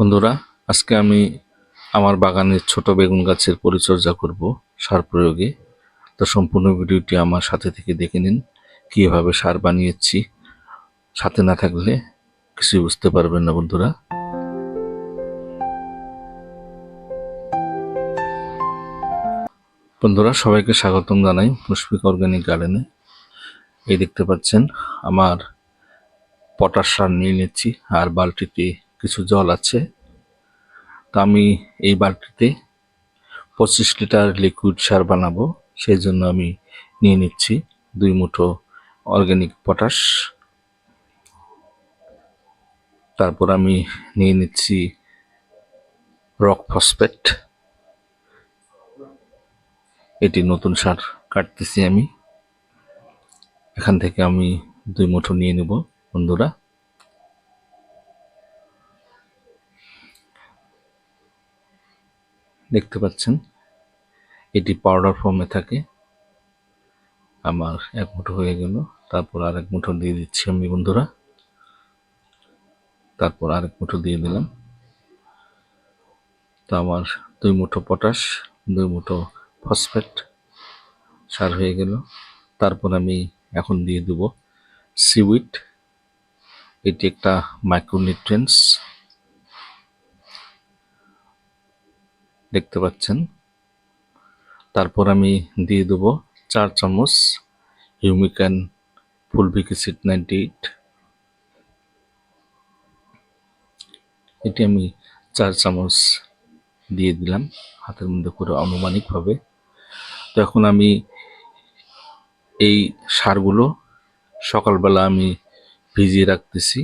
বন্ধুরা, আজকে আমি আমার বাগানের ছোট বেগুন গাছের পরিচর্যা করব সার প্রয়োগে। তো সম্পূর্ণ ভিডিওটি আমার সাথে থেকে দেখে নিন কিভাবে সার বানিয়েছি। সাথে না থাকলে কিছুই বুঝতে পারবেন না বন্ধুরা। বন্ধুরা, সবাইকে স্বাগতম জানাই মুশফিক অর্গানিক গার্ডেনে। এই দেখতে পাচ্ছেন আমার পটাশ সার নিয়ে নিচ্ছি, আর বালতিতে কিছু জল আছে। তো আমি এই বালতিতে 25 লিটার লিকুইড সার বানাবো, সেই জন্য আমি নিয়ে নিচ্ছি 2 মুঠো অর্গানিক পটাশ। তারপর আমি নিয়ে নিচ্ছি রক ফসফেট। এটি নতুন সার কাটতেছি আমি। এখান থেকে আমি 2 মুঠো নিয়ে নেব বন্ধুরা। দেখতে পাচ্ছেন এটি পাউডার ফর্মে থাকে। আমার 1 মুঠো হয়ে গেল। তারপর আর 1 মুঠো দিয়ে দিচ্ছি আমি বন্ধুরা। তারপর আর 1 মুঠো দিয়ে দিলাম। তো আমার 2 মুঠো পটাশ, 2 মুঠো ফসফেট সার হয়ে গেল। তারপর আমি এখন দিয়ে দেব সিউইড। এটি একটা মাইক্রোনিউট্রিয়েন্টস, দেখতে পাচ্ছেন। তারপর আমি দিয়ে দেব 4 চামচ হিউমিকান ফুলভিক অ্যাসিড 98। এটি আমি 4 চামচ দিয়ে দিলাম হাতের মধ্যে করে আনুমানিকভাবে। তো এখন আমি এই সারগুলো সকালবেলা আমি ভিজিয়ে রাখতেছি।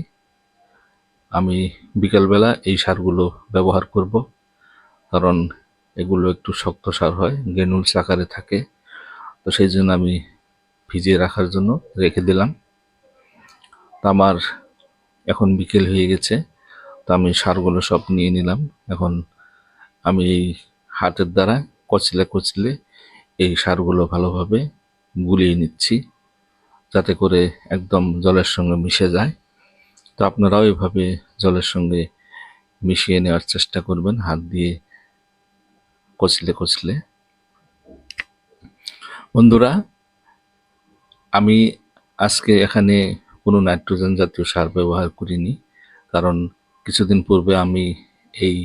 আমি বিকালবেলা এই সারগুলো ব্যবহার করব, কারণ এগুলো একটু শক্ত সার হয়, গ্রানুলস আকারে থাকে। তো সেই জন্য আমি ভিজিয়ে রাখার জন্য রেখে দিলাম। তো আমার এখন বিকেল হয়ে গেছে। তো আমি সারগুলো সব নিয়ে নিলাম। এখন আমি এই হাতের দ্বারা কচলে কচলে এই সারগুলো ভালোভাবে গুলিয়ে নিচ্ছি, যাতে করে একদম জলের সঙ্গে মিশে যায়। তো আপনারাও এভাবে জলের সঙ্গে মিশিয়ে নেওয়ার চেষ্টা করবেন হাত দিয়ে কচলে কচলে। বন্ধুরা, আমি আজকে এখানে কোনো নাইট্রোজেন জাতীয় সার ব্যবহার করিনি, কারণ কিছুদিন পূর্বে আমি এই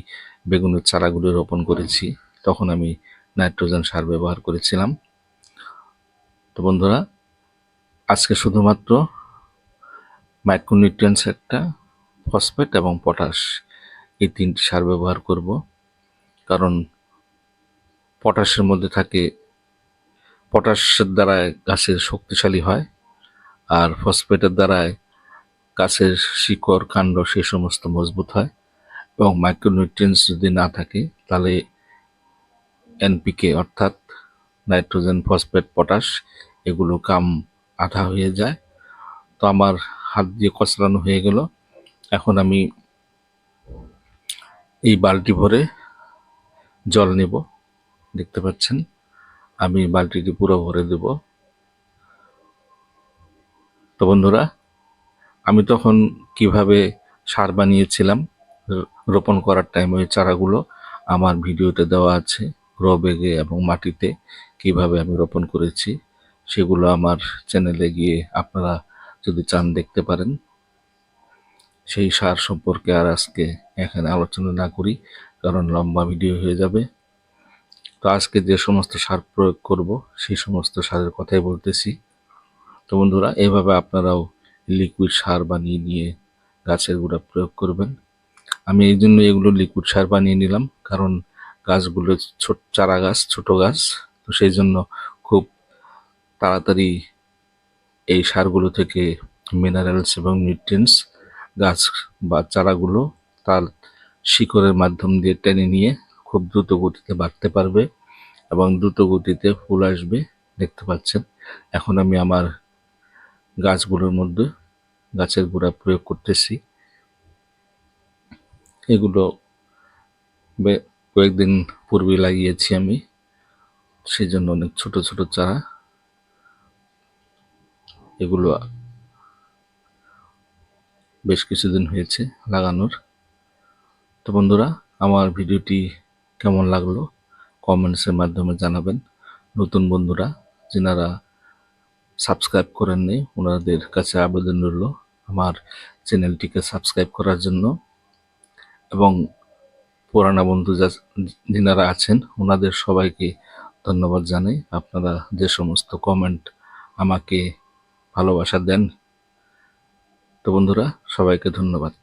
বেগুনের চারাগুলো রোপণ করেছি, তখন আমি নাইট্রোজেন সার ব্যবহার করেছিলাম। তো বন্ধুরা, আজকে শুধুমাত্র মাইক্রোনিউট্রিয়েন্টস একটা, ফসফেট এবং পটাশ, এই 3টি সার ব্যবহার করব। কারণ পটাশের মধ্যে থাকে, পটাশের দ্বারা গাছের শক্তিশালী হয়, আর ফসফেটের দ্বারা গাছের শিকড় কাণ্ড সে সমস্ত মজবুত হয়। এবং মাইক্রোনিউট্রিয়েন্টস যদি না থাকে তাহলে এনপিকে অর্থাৎ নাইট্রোজেন, ফসফেট, পটাশ এগুলো কাম আধা হয়ে যায়। তো আমার হাত দিয়ে কচলানো হয়ে গেল। এখন আমি এই বালতি ভরে জল নেব। দেখতে পাচ্ছেন আমি বালতিটি পুরো ভরে দেব। তো বন্ধুরা, আমি তখন কিভাবে সার বানিয়েছিলাম রোপণ করার টাইম, ওই চারাগুলো আমার ভিডিওতে দেওয়া আছে। গ্রো ব্যাগে এবং মাটিতে কিভাবে আমি রোপণ করেছি সেগুলো আমার চ্যানেলে গিয়ে আপনারা যদি চান দেখতে পারেন। সেই সার সম্পর্কে আর আজকে এখানে আলোচনা না করি, কারণ লম্বা ভিডিও হয়ে যাবে। তো আজকে যে সমস্ত সার প্রয়োগ করব সেই সমস্ত সারের কথাই বলতেছি। তো বন্ধুরা, এইভাবে আপনারাও লিকুইড সার বানিয়ে নিয়ে গাছের গোড়া প্রয়োগ করবেন। আমি এই জন্য এগুলো লিকুইড সার বানিয়ে নিলাম, কারণ গাছগুলো চারা গাছ, ছোট গাছ। তো সেই জন্য খুব তাড়াতাড়ি এই সারগুলো থেকে মিনারেলস এবং নিউট্রিয়েন্টস গাছ বা চারাগুলো তার শিকড়ের মাধ্যম দিয়ে টেনে নিয়ে খুব দ্রুত গতিতে বাড়তে পারবে এবং দ্রুত গতিতে ফুল আসবে। দেখতে পাচ্ছেন এখন আমি আমার গাছগুলোর মধ্যে গাছের গোড়া প্রয়োগ করতেছি। এগুলো কয়েকদিন পূর্বে লাগিয়েছি আমি, সেই জন্য অনেক ছোট ছোট চারা। এগুলো বেশ কিছুদিন হয়েছে লাগানোর। তো বন্ধুরা, আমার ভিডিওটি কেমন লাগলো কমেন্টসের মাধ্যমে জানাবেন। নতুন বন্ধুরা যিনারা সাবস্ক্রাইব করেননি ওনাদের কাছে আবেদন রইল আমার চ্যানেলটিকে সাবস্ক্রাইব করার জন্য, এবং পুরানা বন্ধু যিনারা আছেন ওনাদের সবাইকে ধন্যবাদ জানাই। আপনারা যে সমস্ত কমেন্ট আমাকে ভালোবাসা দেন। তো বন্ধুরা, সবাইকে ধন্যবাদ।